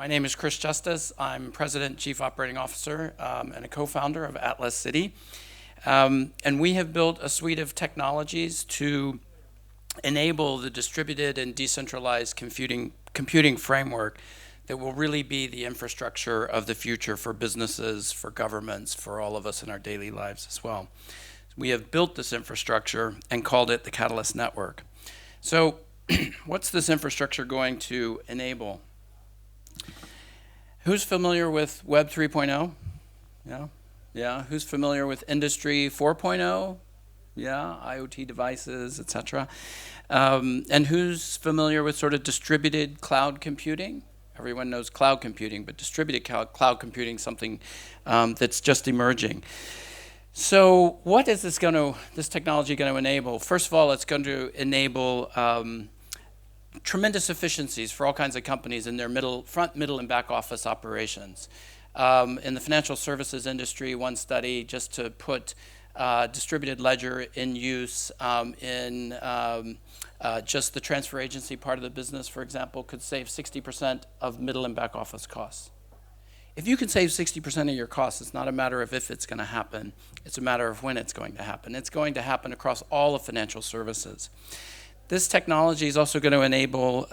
My name is Chris Justice. I'm President, Chief Operating Officer, and a co-founder of Atlas City. And we have built a suite of technologies to enable the distributed and decentralized computing framework that will really be the infrastructure of the future for businesses, for governments, for all of us in our daily lives as well. We have built this infrastructure and called it the Catalyst Network. So what's this infrastructure going to enable? Who's familiar with Web 3.0? Yeah? Yeah. Who's familiar with Industry 4.0? Yeah, IoT devices, etc. And who's familiar with sort of distributed cloud computing? Everyone knows cloud computing, but distributed cloud computing is something that's just emerging. So what is this technology going to enable? First of all, it's going to enable tremendous efficiencies for all kinds of companies in their front, middle, and back office operations. In the financial services industry, one study just to put distributed ledger in use in just the transfer agency part of the business, for example, could save 60% of middle and back office costs. If you can save 60% of your costs, it's not a matter of if it's going to happen, it's a matter of when it's going to happen. It's going to happen across all of financial services. This technology is also going to enable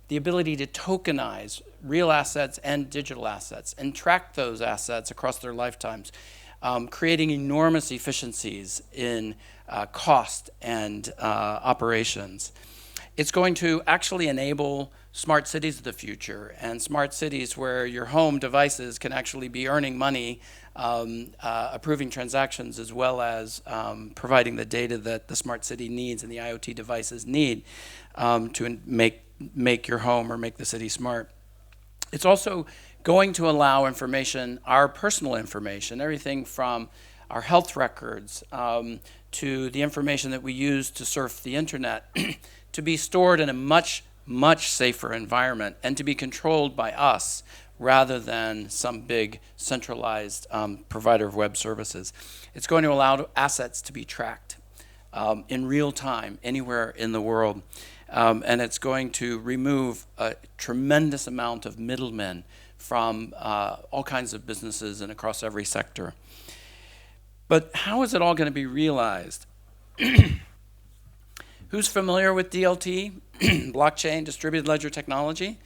the ability to tokenize real assets and digital assets and track those assets across their lifetimes, creating enormous efficiencies in cost and operations. It's going to actually enable smart cities of the future, and smart cities where your home devices can actually be earning money, approving transactions, as well as providing the data that the smart city needs and the IoT devices need to make your home or make the city smart. It's also going to allow information, our personal information, everything from our health records to the information that we use to surf the internet, to be stored in a much safer environment and to be controlled by us rather than some big centralized provider of web services. It's going to allow assets to be tracked in real time anywhere in the world. And it's going to remove a tremendous amount of middlemen from all kinds of businesses and across every sector. But how is it all going to be realized? Who's familiar with DLT, blockchain, distributed ledger technology?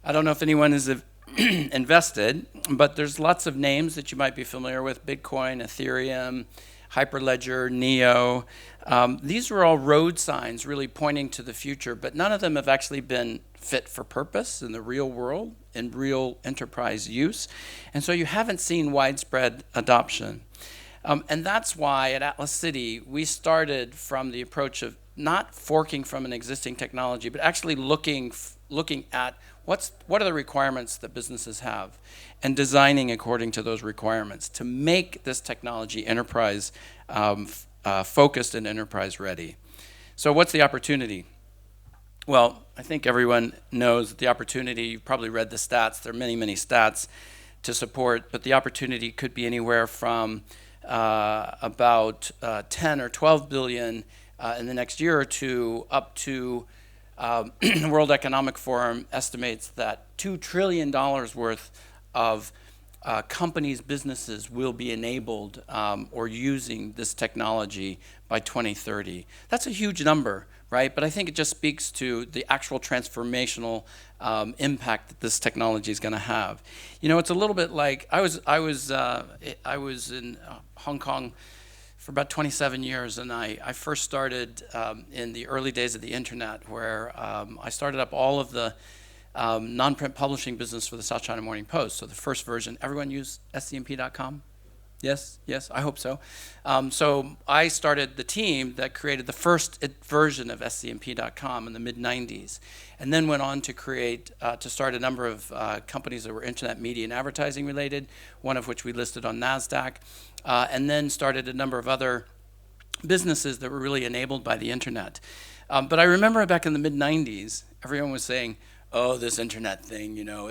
I don't know if anyone is invested, but there's lots of names that you might be familiar with: Bitcoin, Ethereum, Hyperledger, Neo. These are all road signs really pointing to the future, but none of them have actually been fit for purpose in the real world, in real enterprise use. And so you haven't seen widespread adoption. And that's why at Atlas City, we started from the approach of not forking from an existing technology, but actually looking at what are the requirements that businesses have and designing according to those requirements to make this technology enterprise focused and enterprise ready. So what's the opportunity? Well, I think everyone knows that the opportunity, you've probably read the stats, there are many stats to support, but the opportunity could be anywhere from about 10 or 12 billion in the next year or two, up to the World Economic Forum estimates that $2 trillion worth of companies, businesses will be enabled or using this technology by 2030. That's a huge number, right? But I think it just speaks to the actual transformational impact that this technology is going to have. You know, it's a little bit like I was in Hong Kong for about 27 years, and I first started in the early days of the internet, where I started up all of the non-print publishing business for the South China Morning Post. So the first version, everyone use scmp.com? Yes, I hope so. So I started the team that created the first version of scmp.com in the mid-90s, and then went on to start a number of companies that were internet media and advertising related, one of which we listed on NASDAQ, and then started a number of other businesses that were really enabled by the internet. But I remember back in the mid-90s, everyone was saying, oh, this internet thing, you know,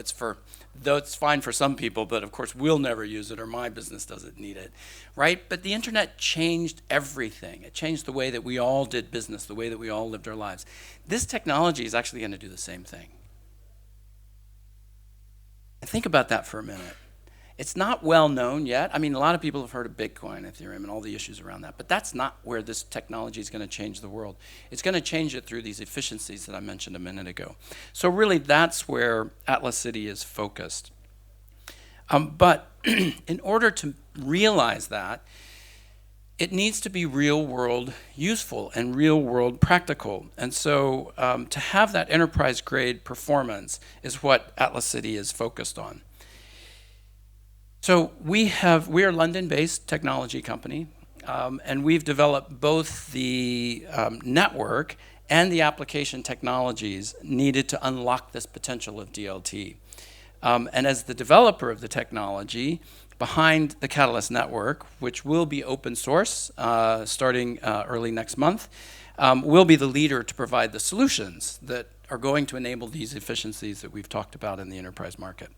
though it's fine for some people, but of course we'll never use it, or my business doesn't need it, right? But the internet changed everything. It changed the way that we all did business, the way that we all lived our lives. This technology is actually going to do the same thing. Think about that for a minute. It's not well known yet. I mean, a lot of people have heard of Bitcoin, Ethereum, and all the issues around that, but that's not where this technology is going to change the world. It's going to change it through these efficiencies that I mentioned a minute ago. So really, that's where Atlas City is focused. But in order to realize that, it needs to be real world useful and real world practical. And so to have that enterprise grade performance is what Atlas City is focused on. So we are a London-based technology company, and we've developed both the network and the application technologies needed to unlock this potential of DLT. And as the developer of the technology behind the Catalyst network, which will be open source starting early next month, we'll be the leader to provide the solutions that are going to enable these efficiencies that we've talked about in the enterprise market.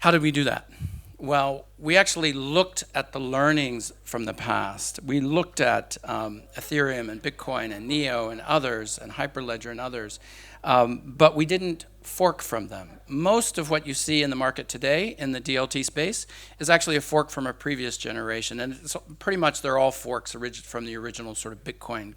How did we do that? Well, we actually looked at the learnings from the past. We looked at Ethereum and Bitcoin and Neo and others and Hyperledger and others, but we didn't fork from them. Most of what you see in the market today in the DLT space is actually a fork from a previous generation, and it's pretty much they're all forks from the original sort of Bitcoin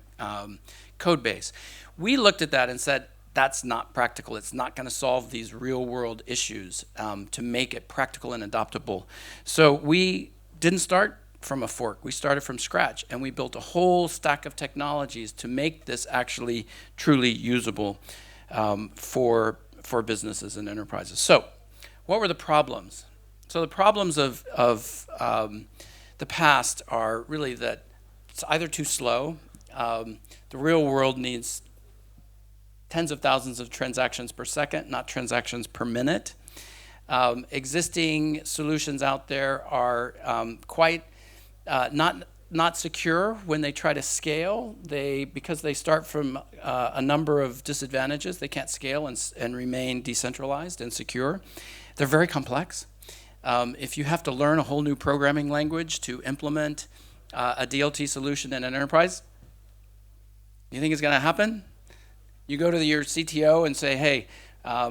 code base. We looked at that and said, that's not practical. It's not going to solve these real world issues to make it practical and adoptable. So we didn't start from a fork. We started from scratch, and we built a whole stack of technologies to make this actually truly usable for businesses and enterprises. So what were the problems? So the problems of the past are really that it's either too slow. The real world needs tens of thousands of transactions per second, not transactions per minute. Existing solutions out there are quite not secure when they try to scale. Because they start from a number of disadvantages, they can't scale and remain decentralized and secure. They're very complex. If you have to learn a whole new programming language to implement a DLT solution in an enterprise, you think it's going to happen? You go to your CTO and say, hey,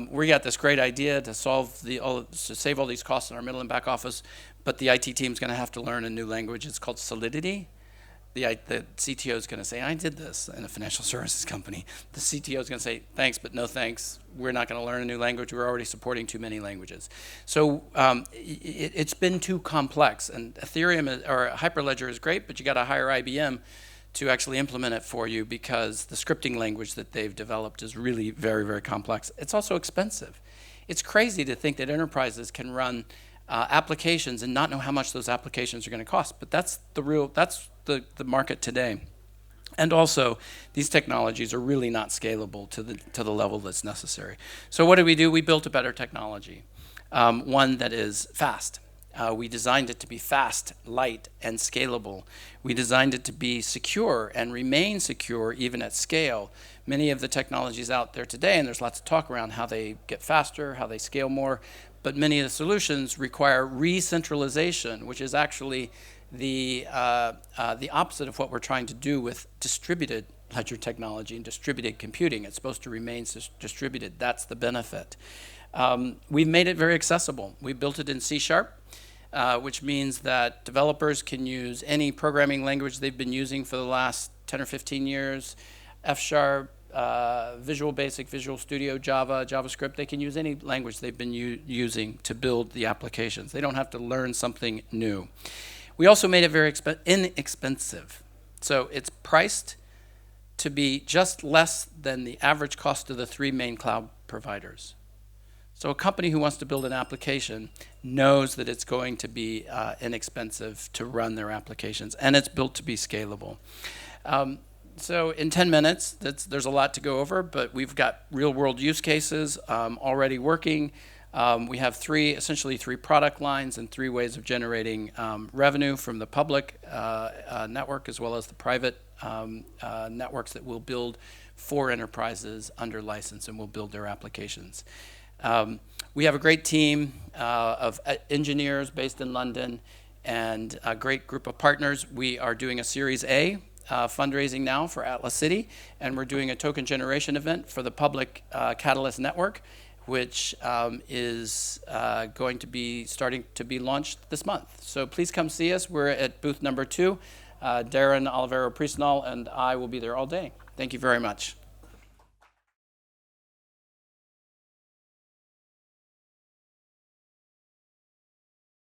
we got this great idea to save all these costs in our middle and back office, but the IT team's going to have to learn a new language. It's called Solidity. The CTO is going to say, I did this in a financial services company. The CTO is going to say, thanks, but no thanks. We're not going to learn a new language. We're already supporting too many languages. So it's been too complex. And Ethereum or Hyperledger is great, but you got to hire IBM to actually implement it for you because the scripting language that they've developed is really very, very complex. It's also expensive. It's crazy to think that enterprises can run applications and not know how much those applications are going to cost, but that's the market today. And also, these technologies are really not scalable to the level that's necessary. So what did we do? We built a better technology, one that is fast. We designed it to be fast, light, and scalable. We designed it to be secure and remain secure even at scale. Many of the technologies out there today, and there's lots of talk around how they get faster, how they scale more, but many of the solutions require re-centralization, which is actually the opposite of what we're trying to do with distributed ledger technology and distributed computing. It's supposed to remain distributed. That's the benefit. We've made it very accessible. We built it in C#, which means that developers can use any programming language they've been using for the last 10 or 15 years, F#, Visual Basic, Visual Studio, Java, JavaScript. They can use any language they've been using to build the applications. They don't have to learn something new. We also made it very inexpensive. So it's priced to be just less than the average cost of the 3 main cloud providers. So a company who wants to build an application knows that it's going to be inexpensive to run their applications, and it's built to be scalable. So in 10 minutes, there's a lot to go over, but we've got real-world use cases already working. We have essentially three product lines and 3 ways of generating revenue from the public network as well as the private networks that we'll build for enterprises under license, and we'll build their applications. We have a great team of engineers based in London and a great group of partners. We are doing a Series A fundraising now for Atlas City, and we're doing a token generation event for the public Catalyst network, which is going to be starting to be launched this month. So please come see us. We're at booth number 2. Darren Olivero Priestnall and I will be there all day. Thank you very much.